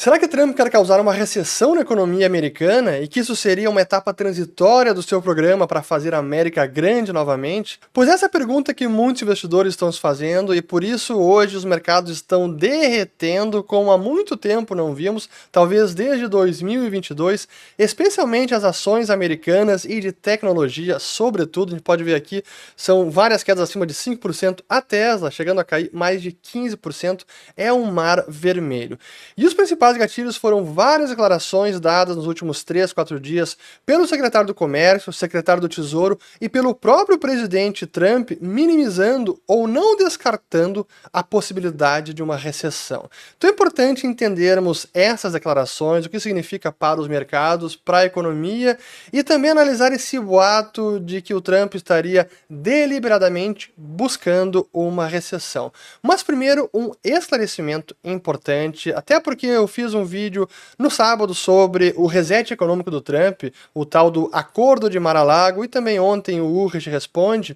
Será que Trump quer causar uma recessão na economia americana e que isso seria uma etapa transitória do seu programa para fazer a América grande novamente? Pois essa é a pergunta que muitos investidores estão se fazendo e por isso hoje os mercados estão derretendo como há muito tempo não vimos, talvez desde 2022, especialmente as ações americanas e de tecnologia, sobretudo, a gente pode ver aqui, são várias quedas acima de 5%, a Tesla chegando a cair mais de 15%, é um mar vermelho. E os principais gatilhos foram várias declarações dadas nos últimos 3, 4 dias pelo secretário do Comércio, secretário do Tesouro e pelo próprio presidente Trump, minimizando ou não descartando a possibilidade de uma recessão. Então é importante entendermos essas declarações, o que significa para os mercados, para a economia e também analisar esse boato de que o Trump estaria deliberadamente buscando uma recessão. Mas primeiro um esclarecimento importante, até porque eu fiz um vídeo no sábado sobre o reset econômico do Trump, o tal do Acordo de Mar-a-Lago, e também ontem o Ulrich responde,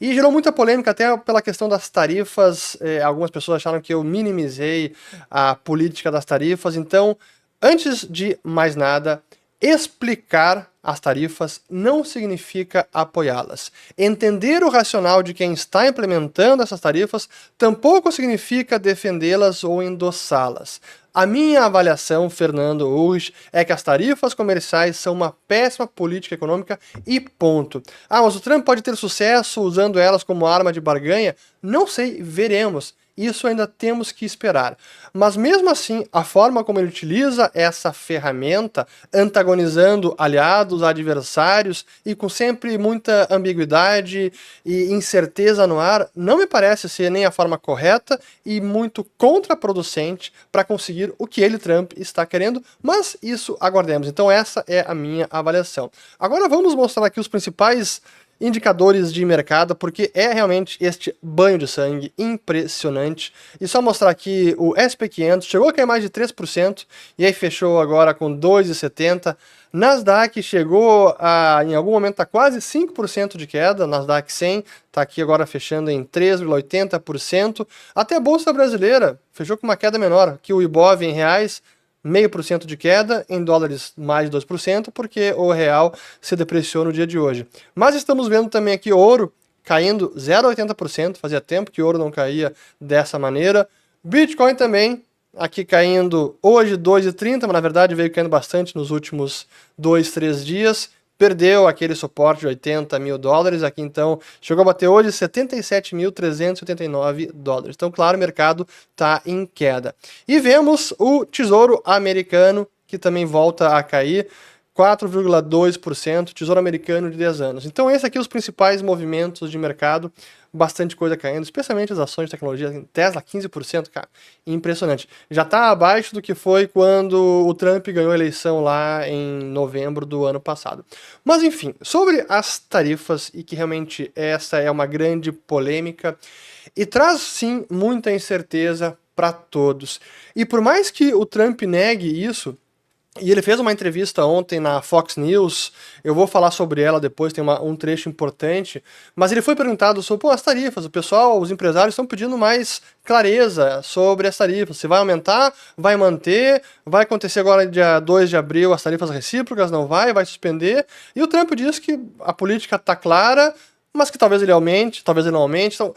e gerou muita polêmica até pela questão das tarifas. Algumas pessoas acharam que eu minimizei a política das tarifas, então, antes de mais nada, explicar as tarifas não significa apoiá-las. Entender o racional de quem está implementando essas tarifas tampouco significa defendê-las ou endossá-las. A minha avaliação, Fernando Ulrich, é que as tarifas comerciais são uma péssima política econômica e ponto. Ah, mas o Trump pode ter sucesso usando elas como arma de barganha? Não sei, veremos. Isso ainda temos que esperar. Mas mesmo assim, a forma como ele utiliza essa ferramenta, antagonizando aliados, adversários e com sempre muita ambiguidade e incerteza no ar, não me parece ser nem a forma correta e muito contraproducente para conseguir o que ele, Trump, está querendo, mas isso aguardemos. Então essa é a minha avaliação. Agora vamos mostrar aqui os principais indicadores de mercado, porque é realmente este banho de sangue impressionante. E só mostrar aqui o SP500 chegou a cair mais de 3%, e aí fechou agora com 2,70%. Nasdaq chegou a, em algum momento, a quase 5% de queda, Nasdaq 100 está aqui agora fechando em 3,80%. Até a Bolsa Brasileira fechou com uma queda menor, aqui o Ibov em reais, 0,5% de queda, em dólares mais de 2%, porque o real se depreciou no dia de hoje. Mas estamos vendo também aqui ouro caindo 0,80%, fazia tempo que o ouro não caía dessa maneira. Bitcoin também, aqui caindo hoje 2,30%, mas na verdade veio caindo bastante nos últimos 2, 3 dias. Perdeu aquele suporte de 80 mil dólares, aqui então chegou a bater hoje 77.389 dólares. Então, claro, o mercado está em queda. E vemos o Tesouro Americano, que também volta a cair, 4,2%, Tesouro Americano de 10 anos. Então, esses aqui são os principais movimentos de mercado, bastante coisa caindo, especialmente as ações de tecnologia, Tesla 15%, cara, impressionante. Já está abaixo do que foi quando o Trump ganhou a eleição lá em novembro do ano passado. Mas enfim, sobre as tarifas, e que realmente essa é uma grande polêmica, e traz sim muita incerteza para todos. E por mais que o Trump negue isso, e ele fez uma entrevista ontem na Fox News, eu vou falar sobre ela depois, tem um trecho importante, mas ele foi perguntado sobre as tarifas, o pessoal, os empresários estão pedindo mais clareza sobre as tarifas, se vai aumentar, vai manter, vai acontecer agora dia 2 de abril as tarifas recíprocas, não vai suspender, e o Trump diz que a política está clara, mas que talvez ele aumente, talvez ele não aumente, então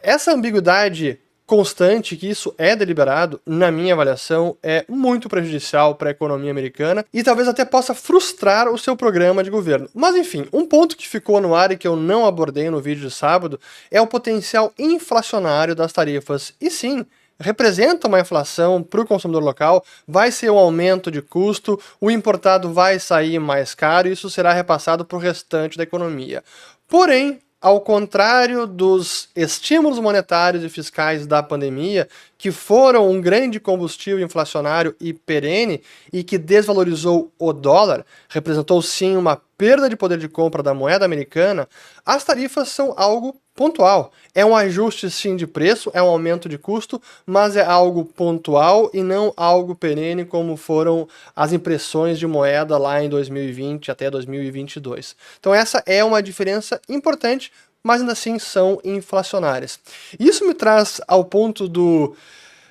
essa ambiguidade constante, que isso é deliberado, na minha avaliação, é muito prejudicial para a economia americana e talvez até possa frustrar o seu programa de governo. Mas enfim, um ponto que ficou no ar e que eu não abordei no vídeo de sábado é o potencial inflacionário das tarifas. E sim, representa uma inflação para o consumidor local, vai ser um aumento de custo, o importado vai sair mais caro e isso será repassado para o restante da economia. Porém, ao contrário dos estímulos monetários e fiscais da pandemia, que foram um grande combustível inflacionário e perene e que desvalorizou o dólar, representou sim uma perda de poder de compra da moeda americana, as tarifas são algo pontual. É um ajuste sim de preço, é um aumento de custo, mas é algo pontual e não algo perene como foram as impressões de moeda lá em 2020 até 2022. Então essa é uma diferença importante, mas ainda assim são inflacionárias. Isso me traz ao ponto do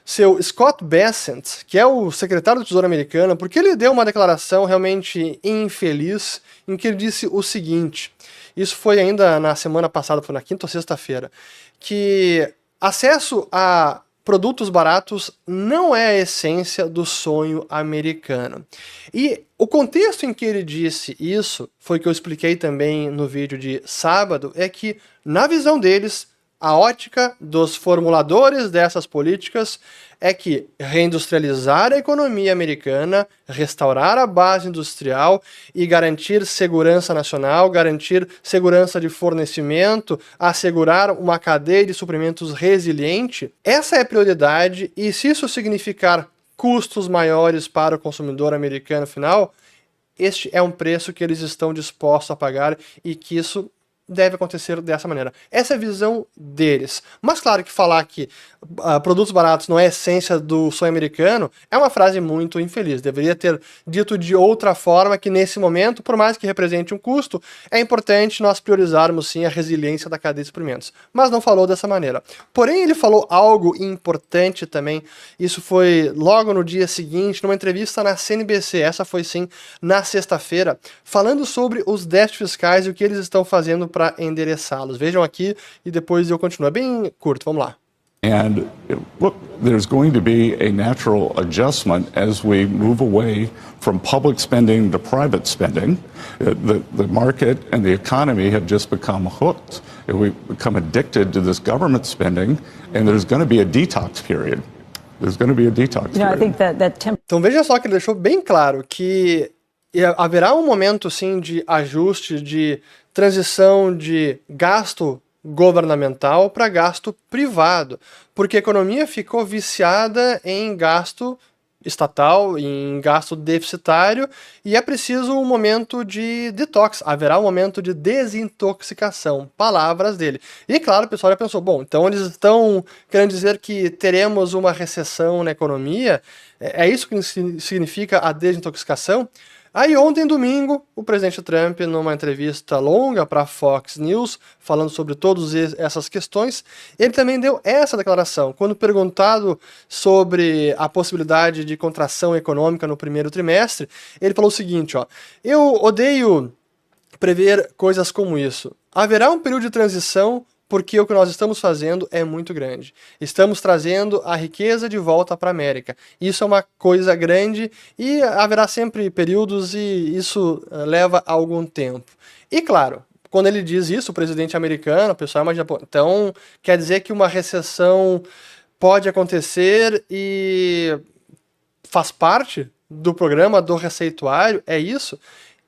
seu Scott Bessent, que é o secretário do Tesouro americano, porque ele deu uma declaração realmente infeliz, em que ele disse o seguinte, isso foi ainda na semana passada, foi na quinta ou sexta-feira, que acesso a produtos baratos não é a essência do sonho americano. E o contexto em que ele disse isso, foi que eu expliquei também no vídeo de sábado, é que, na visão deles, a ótica dos formuladores dessas políticas é que reindustrializar a economia americana, restaurar a base industrial e garantir segurança nacional, garantir segurança de fornecimento, assegurar uma cadeia de suprimentos resiliente, essa é a prioridade, e se isso significar custos maiores para o consumidor americano final, este é um preço que eles estão dispostos a pagar e que isso deve acontecer dessa maneira. Essa é a visão deles. Mas claro que falar que produtos baratos não é a essência do sonho americano é uma frase muito infeliz. Deveria ter dito de outra forma que nesse momento, por mais que represente um custo, é importante nós priorizarmos sim a resiliência da cadeia de suprimentos. Mas não falou dessa maneira. Porém, ele falou algo importante também. Isso foi logo no dia seguinte, numa entrevista na CNBC, essa foi sim na sexta-feira, falando sobre os déficits fiscais e o que eles estão fazendo para endereçá-los. Vejam aqui e depois eu continuo. É bem curto, vamos lá. And look, there's going to be a natural adjustment as we move away from public spending to private spending. The market and the economy have just become hooked. We've become addicted to this government spending, and there's going to be a detox period. There's going to be a detox period. I think Então veja só que ele deixou bem claro que haverá um momento sim de ajuste, de transição de gasto governamental para gasto privado, porque a economia ficou viciada em gasto estatal, em gasto deficitário, e é preciso um momento de detox, haverá um momento de desintoxicação, palavras dele. E claro, o pessoal já pensou, bom, então eles estão querendo dizer que teremos uma recessão na economia? É isso que significa a desintoxicação? Aí ontem, domingo, o presidente Trump, numa entrevista longa para a Fox News, falando sobre todas essas questões, ele também deu essa declaração. Quando perguntado sobre a possibilidade de contração econômica no primeiro trimestre, ele falou o seguinte, ó, eu odeio prever coisas como isso. Haverá um período de transição porque o que nós estamos fazendo é muito grande. Estamos trazendo a riqueza de volta para a América. Isso é uma coisa grande e haverá sempre períodos e isso leva algum tempo. E claro, quando ele diz isso, o presidente americano, o pessoal imagina, pô, então quer dizer que uma recessão pode acontecer e faz parte do programa do receituário? É isso?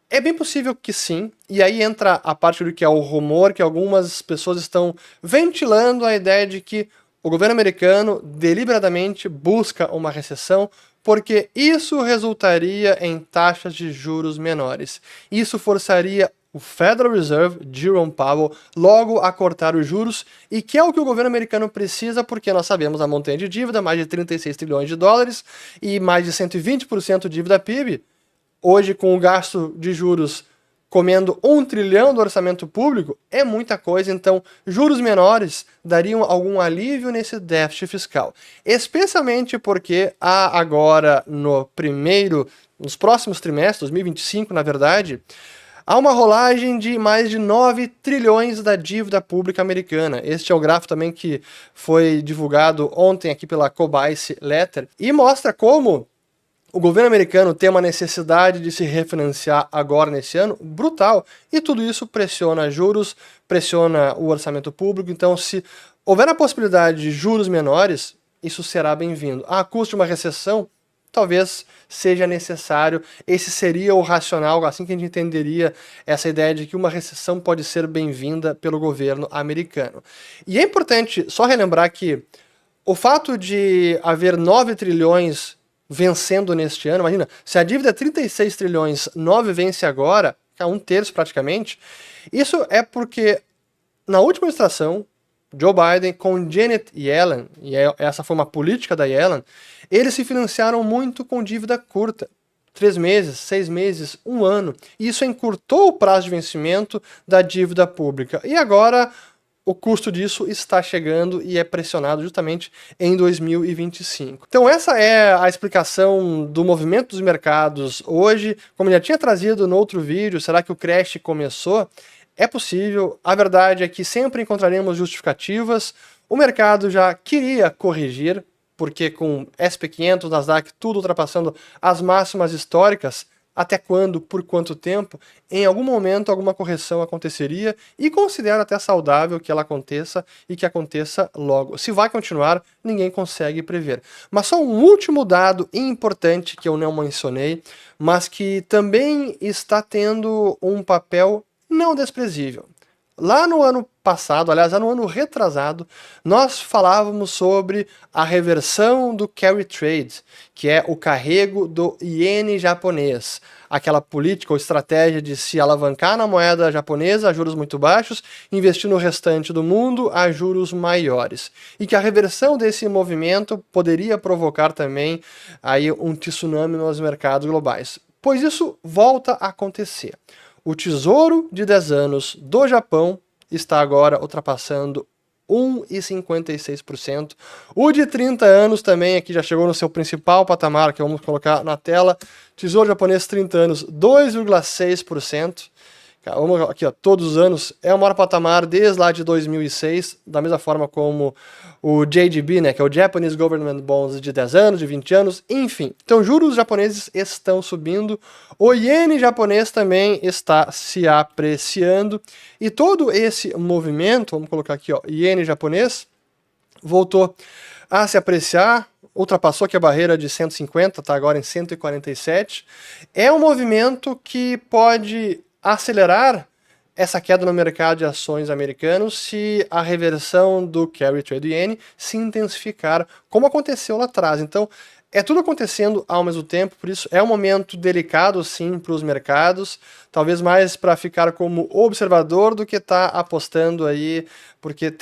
É bem possível que sim, e aí entra a parte do que é o rumor, que algumas pessoas estão ventilando a ideia de que o governo americano deliberadamente busca uma recessão porque isso resultaria em taxas de juros menores. Isso forçaria o Federal Reserve, Jerome Powell, logo a cortar os juros, e que é o que o governo americano precisa, porque nós sabemos a montanha de dívida, mais de 36 trilhões de dólares e mais de 120% de dívida PIB. Hoje, com o gasto de juros comendo 1 trilhão do orçamento público, é muita coisa, então juros menores dariam algum alívio nesse déficit fiscal. Especialmente porque há agora, nos próximos trimestres, 2025 na verdade, há uma rolagem de mais de 9 trilhões da dívida pública americana. Este é o gráfico também que foi divulgado ontem aqui pela Cobice Letter, e mostra como o governo americano tem uma necessidade de se refinanciar agora nesse ano brutal, e tudo isso pressiona juros, pressiona o orçamento público. Então, se houver a possibilidade de juros menores, isso será bem-vindo. A custo de uma recessão, talvez seja necessário. Esse seria o racional, assim que a gente entenderia essa ideia de que uma recessão pode ser bem-vinda pelo governo americano. E é importante só relembrar que o fato de haver 9 trilhões vencendo neste ano, imagina, se a dívida é 36 trilhões, 9 vence agora, é 1/3 praticamente, isso é porque na última administração, Joe Biden com Janet Yellen, e essa foi uma política da Yellen, eles se financiaram muito com dívida curta, 3 meses, 6 meses, 1 ano, e isso encurtou o prazo de vencimento da dívida pública. E agora o custo disso está chegando e é pressionado justamente em 2025. Então essa é a explicação do movimento dos mercados hoje. Como eu já tinha trazido no outro vídeo, será que o crash começou? É possível, a verdade é que sempre encontraremos justificativas. O mercado já queria corrigir, porque com SP500, Nasdaq, tudo ultrapassando as máximas históricas, até quando, por quanto tempo, em algum momento alguma correção aconteceria, e considero até saudável que ela aconteça e que aconteça logo. Se vai continuar, ninguém consegue prever. Mas só um último dado importante que eu não mencionei, mas que também está tendo um papel não desprezível. Lá no ano passado, aliás, lá no ano retrasado, nós falávamos sobre a reversão do carry trade, que é o carrego do iene japonês. Aquela política ou estratégia de se alavancar na moeda japonesa a juros muito baixos, investir no restante do mundo a juros maiores. E que a reversão desse movimento poderia provocar também aí um tsunami nos mercados globais. Pois isso volta a acontecer. O Tesouro de 10 anos do Japão está agora ultrapassando 1,56%. O de 30 anos também aqui já chegou no seu principal patamar, que vamos colocar na tela. Tesouro japonês 30 anos, 2,6%. Vamos aqui, ó, todos os anos, é o maior patamar desde lá de 2006, da mesma forma como o JGB, né, que é o Japanese Government Bonds de 10 anos, de 20 anos, enfim. Então, juros japoneses estão subindo, o iene japonês também está se apreciando, e todo esse movimento, vamos colocar aqui, ó, iene japonês, voltou a se apreciar, ultrapassou aqui a barreira de 150, está agora em 147. É um movimento que pode acelerar essa queda no mercado de ações americanos se a reversão do carry trade do iene se intensificar, como aconteceu lá atrás. Então, é tudo acontecendo ao mesmo tempo, por isso é um momento delicado, sim, para os mercados, talvez mais para ficar como observador do que estar apostando aí, porque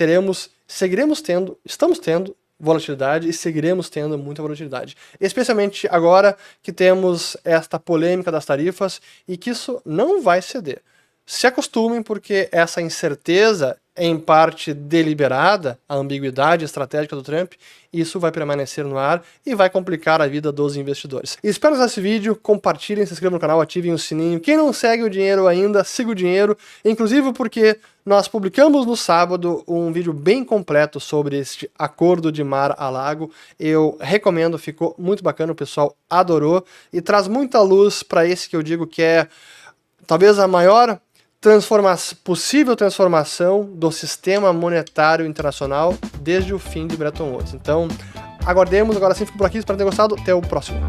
estamos tendo volatilidade e seguiremos tendo muita volatilidade. Especialmente agora que temos esta polêmica das tarifas e que isso não vai ceder. Se acostumem, porque essa incerteza é em parte deliberada, a ambiguidade estratégica do Trump, isso vai permanecer no ar e vai complicar a vida dos investidores. Espero que esse vídeo, compartilhem, se inscrevam no canal, ativem o sininho. Quem não segue o dinheiro ainda, siga o dinheiro, inclusive porque nós publicamos no sábado um vídeo bem completo sobre este acordo de Mar-a-Lago. Eu recomendo, ficou muito bacana, o pessoal adorou e traz muita luz para esse que eu digo que é talvez a maior possível transformação do sistema monetário internacional desde o fim de Bretton Woods. Então, aguardemos, agora sim fico por aqui, espero ter gostado, até o próximo.